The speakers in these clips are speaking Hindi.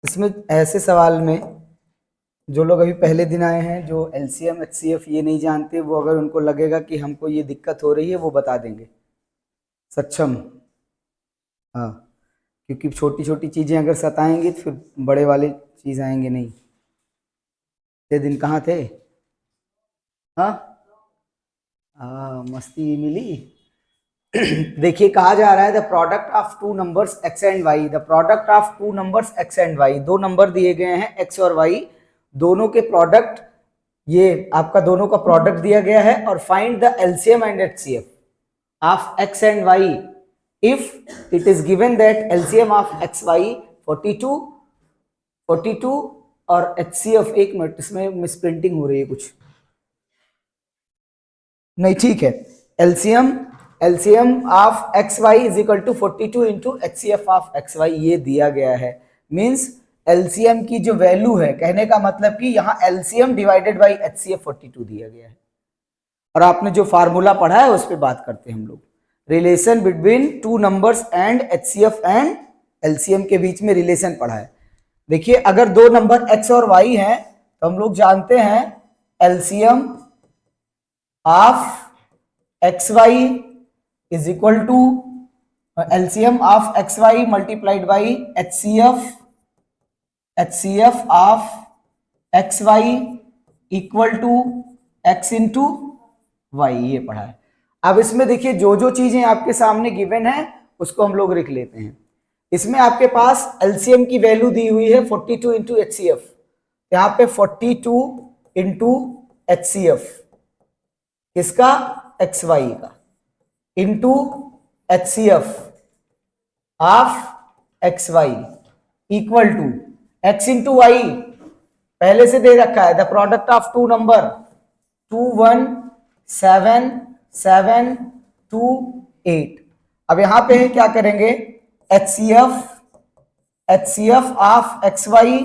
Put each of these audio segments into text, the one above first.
इसमें ऐसे सवाल में जो लोग अभी पहले दिन आए हैं, जो एलसीएम एचसीएफ ये नहीं जानते, वो अगर उनको लगेगा कि हमको ये दिक्कत हो रही है, वो बता देंगे सक्षम। हाँ, क्योंकि छोटी छोटी चीज़ें अगर सताएंगी तो फिर बड़े वाले चीज़ आएंगे नहीं। ये दिन कहाँ थे? हाँ, मस्ती मिली। देखिए कहा जा रहा है the product of two numbers X and Y, the product of two numbers X and Y, दो नंबर दिए गए हैं एक्स और वाई, दोनों के प्रोडक्ट, ये आपका दोनों का प्रोडक्ट दिया गया है, और find the LCM and HCF of X and Y if it is given that LCM of X Y 42 और एचसीएफ, एक मिनट इसमें मिसप्रिंटिंग हो रही है कुछ, नहीं ठीक है, LCM of X Y is equal to 42 into HCF of X Y, ये दिया गया है। मीन्स एलसीएम की जो वैल्यू है, कहने का मतलब कि यहाँ एलसीएम डिवाइडेड बाई एचसीएफ 42 दिया गया है। और आपने जो फार्मूला पढ़ा है उस पर बात करते हैं हम लोग, relation between two numbers and HCF and LCM के बीच में रिलेशन पढ़ा है। देखिए अगर दो नंबर एक्स और वाई हैं तो हम लोग जानते हैं LCM of X Y is equal to LCM of X Y multiplied by HCF of X Y equal to X into Y, ये पढ़ा है। अब इसमें देखिए जो जो चीजें आपके सामने गिवन है उसको हम लोग लिख लेते हैं। इसमें आपके पास एलसीएम की वैल्यू दी हुई है 42 इंटू एचसीएफ, यहाँ पे 42 इंटू एचसीएफ इसका एक्स वाई का into HCF of X Y equal to X into Y पहले से दे रखा है, the product of two number 217728। अब यहां पे क्या करेंगे, एचसीएफ ऑफ एक्स वाई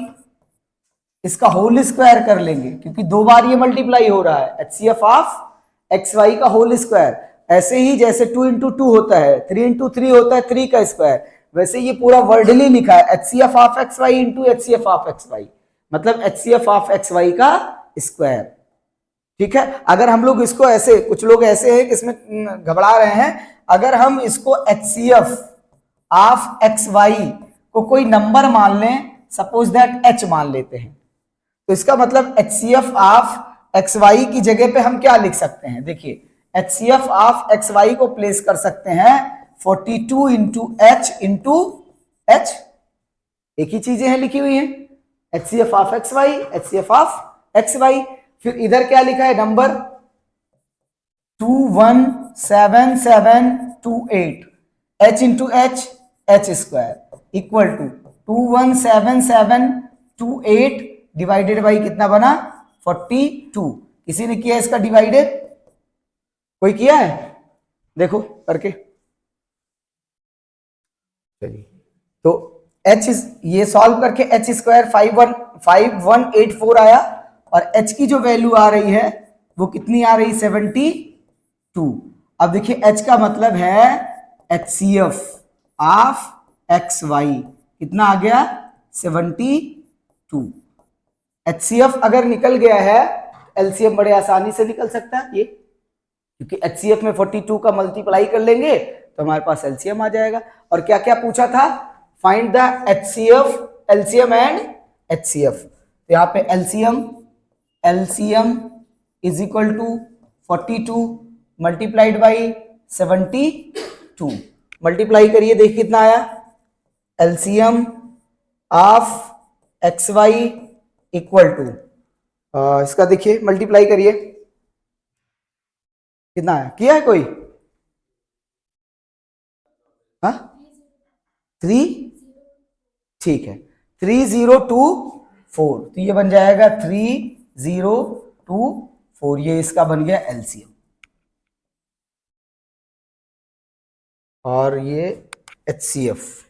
इसका होल स्क्वायर कर लेंगे, क्योंकि दो बार ये मल्टीप्लाई हो रहा है, एचसीएफ ऑफ एक्स वाई का होल स्क्वायर। ऐसे ही जैसे 2 इंटू 2 होता है, 3 इंटू 3 होता है 3 का स्क्वायर, वैसे ये पूरा वर्डली लिखा है HCF of X Y into HCF of X Y, मतलब एचसीएफ ऑफ एक्स वाई का स्क्वायर। ठीक है, अगर हम लोग इसको ऐसे, कुछ लोग ऐसे हैं कि इसमें घबरा रहे हैं, अगर हम इसको एचसीएफ ऑफ एक्स वाई को कोई नंबर मान लें, सपोज दैट एच मान लेते हैं, तो इसका मतलब एचसीएफ ऑफ एक्स वाई की जगह पे हम क्या लिख सकते हैं, देखिए एचसीएफ ऑफ एक्स वाई को प्लेस कर सकते हैं 42 इंटू एच इंटू एच, एक ही चीजें हैं लिखी हुई हैं, HCF of X Y, HCF of X Y. फिर इधर क्या लिखा है number 217728, H into H, H square equal to 217728 divided by कितना बना 42। किसी ने किया इसका डिवाइडेड, कोई किया है, देखो करके, चलिए तो एच ये सॉल्व करके एच स्क्वायर 5184 आया, और एच की जो वैल्यू आ रही है वो कितनी आ रही 72। अब देखिए एच का मतलब है एचसीएफ ऑफ एक्स वाई कितना आ गया 72। एचसीएफ अगर निकल गया है, एलसीएम बड़े आसानी से निकल सकता है ये, क्योंकि एचसीएफ में 42 का मल्टीप्लाई कर लेंगे तो हमारे पास एलसीएम आ जाएगा। और क्या क्या पूछा था, find the HCF, LCM and HCF, तो यहाँ पे LCM is equal to 42 multiplied by 72, multiply करिए देखिए कितना आया, LCM of X Y equal to, इसका देखिए मल्टीप्लाई करिए कितना है, किया है कोई, हाँ 3, ठीक है 3024, तो ये बन जाएगा 3024, ये इसका बन गया एलसीएम। और ये एचसीएफ,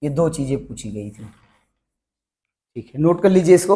ये दो चीजें पूछी गई थी, ठीक है नोट कर लीजिए इसको।